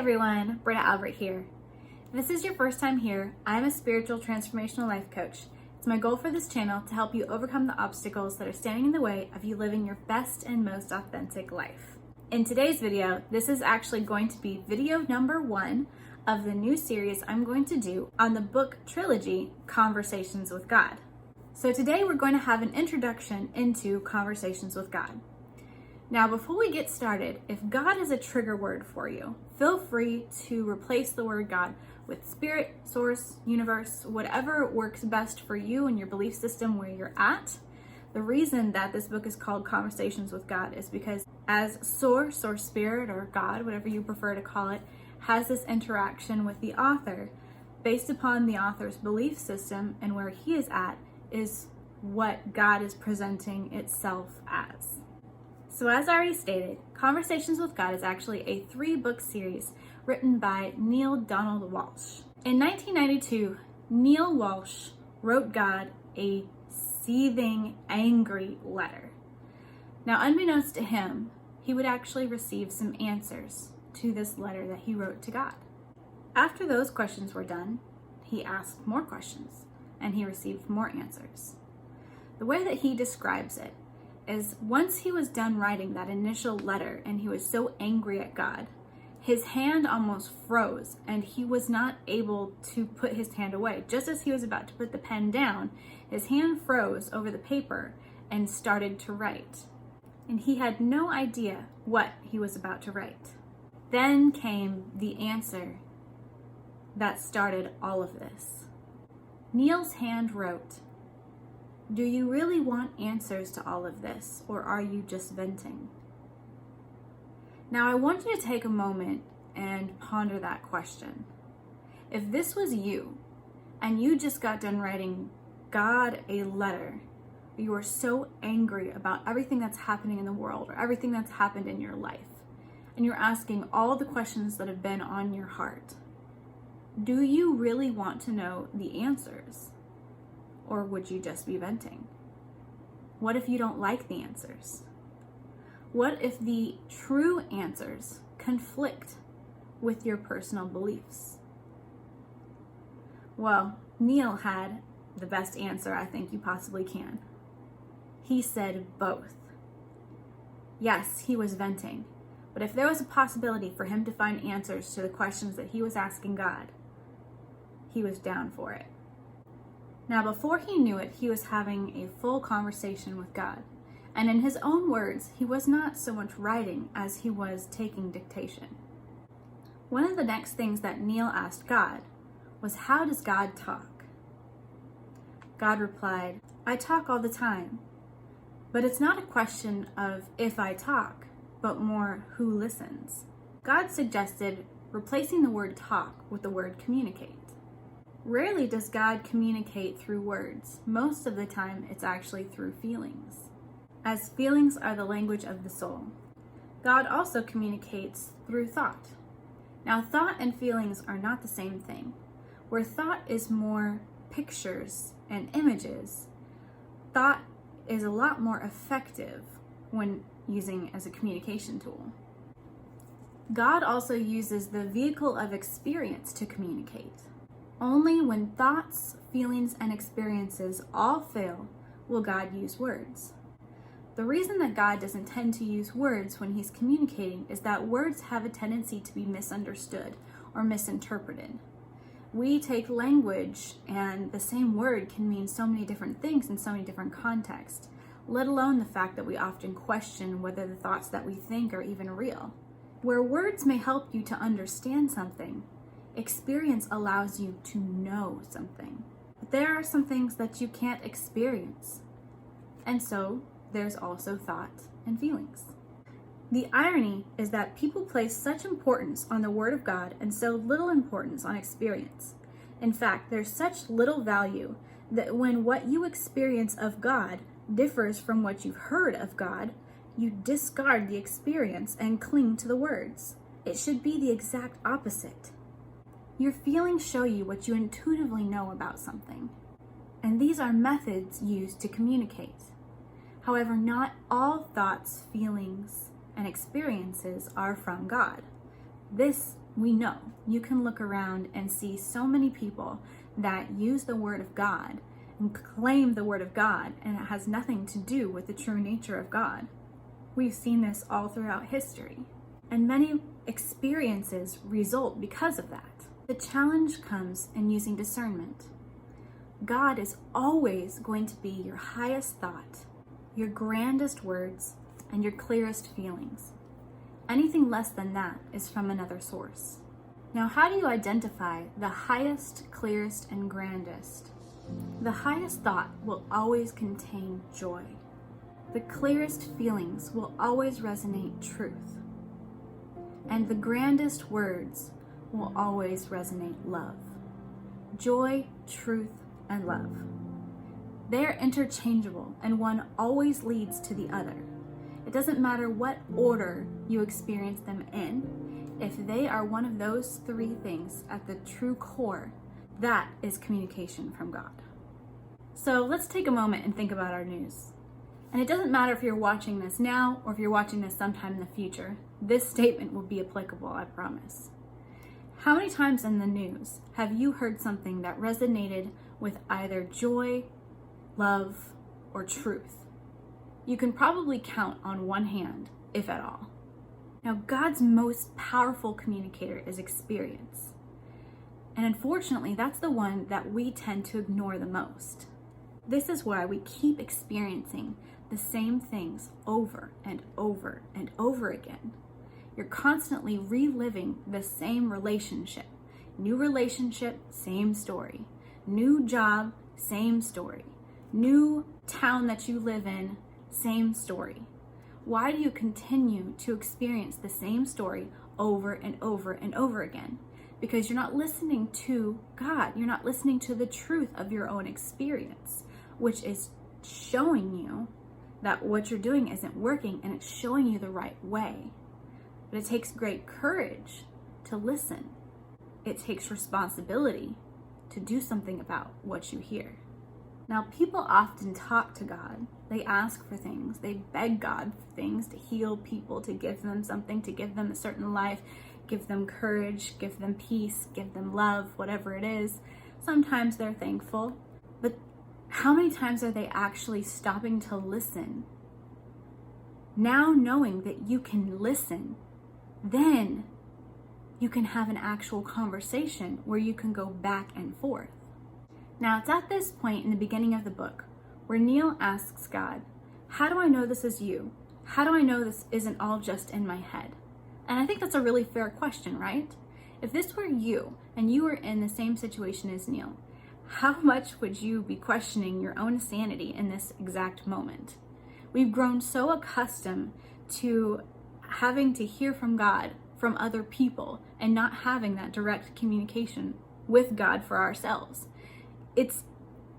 everyone, Britta Albert here. If this is your first time here, I'm a spiritual transformational life coach. It's my goal for this channel to help you overcome the obstacles that are standing in the way of you living your best and most authentic life. In today's video, this is actually going to be video number 1 of the new series I'm going to do on the book Trilogy, Conversations with God. So today we're going to have an introduction into Conversations with God. Now, before we get started, if God is a trigger word for you, feel free to replace the word God with spirit, source, universe, whatever works best for you and your belief system where you're at. The reason that this book is called Conversations with God is because as source or spirit or God, whatever you prefer to call it, has this interaction with the author, based upon the author's belief system and where he is at is what God is presenting itself as. So as I already stated, Conversations with God is actually a 3-book series written by Neil Donald Walsch. In 1992, Neil Walsch wrote God a seething, angry letter. Now, unbeknownst to him, he would actually receive some answers to this letter that he wrote to God. After those questions were done, he asked more questions and he received more answers. The way that he describes it is once he was done writing that initial letter and he was so angry at God, his hand almost froze and he was not able to put his hand away. Just as he was about to put the pen down, his hand froze over the paper and started to write. And he had no idea what he was about to write. Then came the answer that started all of this. Neil's hand wrote, "Do you really want answers to all of this, or are you just venting?" Now, I want you to take a moment and ponder that question. If this was you, and you just got done writing God a letter, you are so angry about everything that's happening in the world, or everything that's happened in your life, and you're asking all the questions that have been on your heart, do you really want to know the answers? Or would you just be venting? What if you don't like the answers? What if the true answers conflict with your personal beliefs? Well, Neil had the best answer I think you possibly can. He said both. Yes, he was venting, but if there was a possibility for him to find answers to the questions that he was asking God, he was down for it. Now, before he knew it, he was having a full conversation with God. And in his own words, he was not so much writing as he was taking dictation. One of the next things that Neil asked God was, how does God talk? God replied, "I talk all the time. But it's not a question of if I talk, but more who listens." God suggested replacing the word talk with the word communicate. Rarely does God communicate through words. Most of the time, it's actually through feelings, as feelings are the language of the soul. God also communicates through thought. Now, thought and feelings are not the same thing. Where thought is more pictures and images, thought is a lot more effective when using as a communication tool. God also uses the vehicle of experience to communicate. Only when thoughts, feelings, and experiences all fail will God use words. The reason that God doesn't tend to use words when he's communicating is that words have a tendency to be misunderstood or misinterpreted. We take language and the same word can mean so many different things in so many different contexts, let alone the fact that we often question whether the thoughts that we think are even real. Where words may help you to understand something, experience allows you to know something. But there are some things that you can't experience. And so there's also thought and feelings. The irony is that people place such importance on the Word of God and so little importance on experience. In fact, there's such little value that when what you experience of God differs from what you've heard of God, you discard the experience and cling to the words. It should be the exact opposite. Your feelings show you what you intuitively know about something, and these are methods used to communicate. However, not all thoughts, feelings, and experiences are from God. This We know you can look around and see so many people that use the Word of God and claim the Word of God, and it has nothing to do with the true nature of God. We've seen this all throughout history, and many experiences result because of that. The challenge comes in using discernment. God is always going to be your highest thought, your grandest words, and your clearest feelings. Anything less than that is from another source. Now, how do you identify the highest, clearest, and grandest? The highest thought will always contain joy. The clearest feelings will always resonate truth. And the grandest words will always resonate love. Joy, truth, and love. They are interchangeable, and one always leads to the other. It doesn't matter what order you experience them in. If they are one of those three things at the true core, that is communication from God. So let's take a moment and think about our news. And it doesn't matter if you're watching this now or if you're watching this sometime in the future. This statement will be applicable, I promise. How many times in the news have you heard something that resonated with either joy, love, or truth? You can probably count on one hand, if at all. Now, God's most powerful communicator is experience. And unfortunately, that's the one that we tend to ignore the most. This is why we keep experiencing the same things over and over and over again. You're constantly reliving the same relationship. New relationship, same story. New job, same story. New town that you live in, same story. Why do you continue to experience the same story over and over and over again? Because you're not listening to God. You're not listening to the truth of your own experience, which is showing you that what you're doing isn't working, and it's showing you the right way. But it takes great courage to listen. It takes responsibility to do something about what you hear. Now, people often talk to God. They ask for things. They beg God for things, to heal people, to give them something, to give them a certain life, give them courage, give them peace, give them love, whatever it is. Sometimes they're thankful, but how many times are they actually stopping to listen? Now knowing that you can listen, then you can have an actual conversation where you can go back and forth. Now, it's at this point in the beginning of the book where Neil asks God, how do I know this is you? How do I know this isn't all just in my head? And I think that's a really fair question, right? If this were you and you were in the same situation as Neil, how much would you be questioning your own sanity in this exact moment? We've grown so accustomed to having to hear from God from other people and not having that direct communication with God for ourselves. It's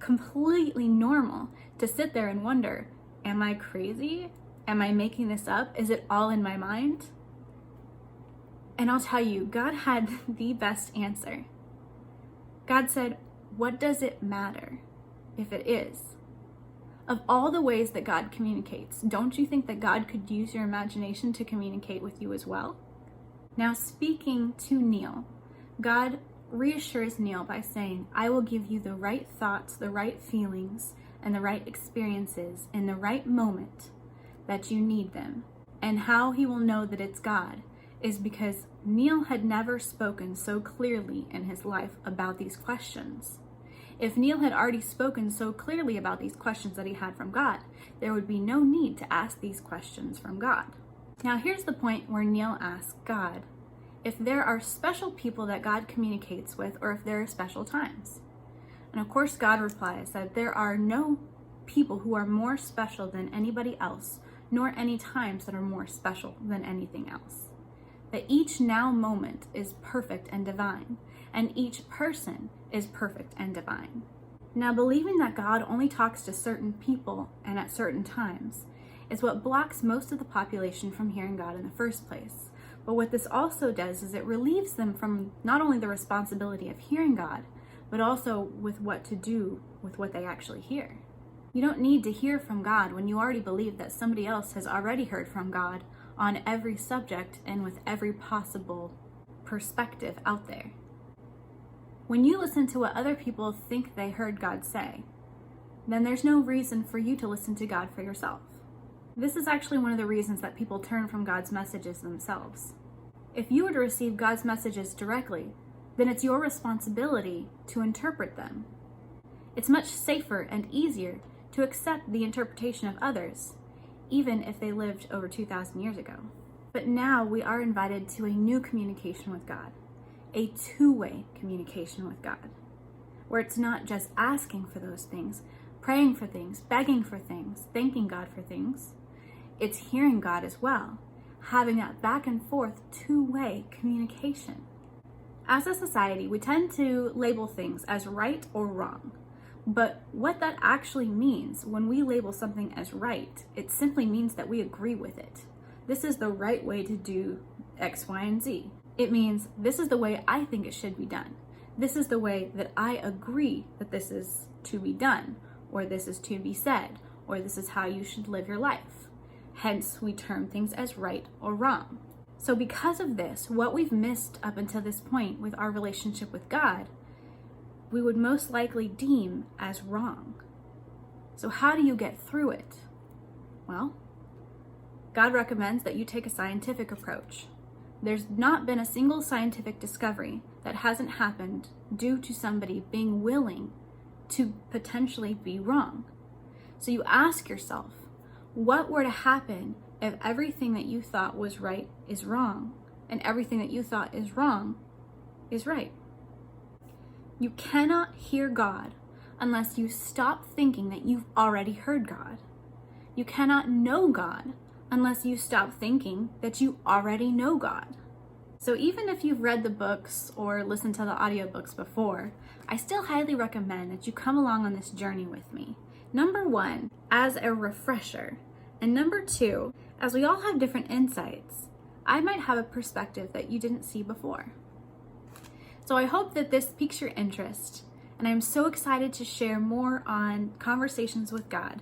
completely normal to sit there and wonder, am I crazy? Am I making this up? Is it all in my mind? And I'll tell you, God had the best answer. God said, what does it matter if it is? Of all the ways that God communicates, don't you think that God could use your imagination to communicate with you as well? Now, speaking to Neil, God reassures Neil by saying, I will give you the right thoughts, the right feelings, and the right experiences in the right moment that you need them. And how he will know that it's God is because Neil had never spoken so clearly in his life about these questions. If Neil had already spoken so clearly about these questions that he had from God, there would be no need to ask these questions from God. Now, here's the point where Neil asks God if there are special people that God communicates with, or if there are special times. And of course, God replies that there are no people who are more special than anybody else, nor any times that are more special than anything else. That each now moment is perfect and divine, and each person is perfect and divine. Now, believing that God only talks to certain people and at certain times is what blocks most of the population from hearing God in the first place. But what this also does is it relieves them from not only the responsibility of hearing God, but also with what to do with what they actually hear. You don't need to hear from God when you already believe that somebody else has already heard from God on every subject and with every possible perspective out there. When you listen to what other people think they heard God say, then there's no reason for you to listen to God for yourself. This is actually one of the reasons that people turn from God's messages themselves. If you were to receive God's messages directly, then it's your responsibility to interpret them. It's much safer and easier to accept the interpretation of others, even if they lived over 2,000 years ago. But now we are invited to a new communication with God, a two-way communication with God, where it's not just asking for those things, praying for things, begging for things, thanking God for things. It's hearing God as well, having that back and forth two-way communication. As a society, we tend to label things as right or wrong. But what that actually means when we label something as right, it simply means that we agree with it. This is the right way to do X, Y, and Z. It means this is the way I think it should be done. This is the way that I agree that this is to be done, or this is to be said, or this is how you should live your life. Hence, we term things as right or wrong. So because of this, what we've missed up until this point with our relationship with God, we would most likely deem as wrong. So how do you get through it? Well, God recommends that you take a scientific approach. There's not been a single scientific discovery that hasn't happened due to somebody being willing to potentially be wrong. So you ask yourself, what were to happen if everything that you thought was right is wrong, and everything that you thought is wrong is right? You cannot hear God unless you stop thinking that you've already heard God. You cannot know God unless you stop thinking that you already know God. So even if you've read the books or listened to the audiobooks before, I still highly recommend that you come along on this journey with me. Number one, as a refresher. And number two, as we all have different insights, I might have a perspective that you didn't see before. So I hope that this piques your interest, and I'm so excited to share more on conversations with God.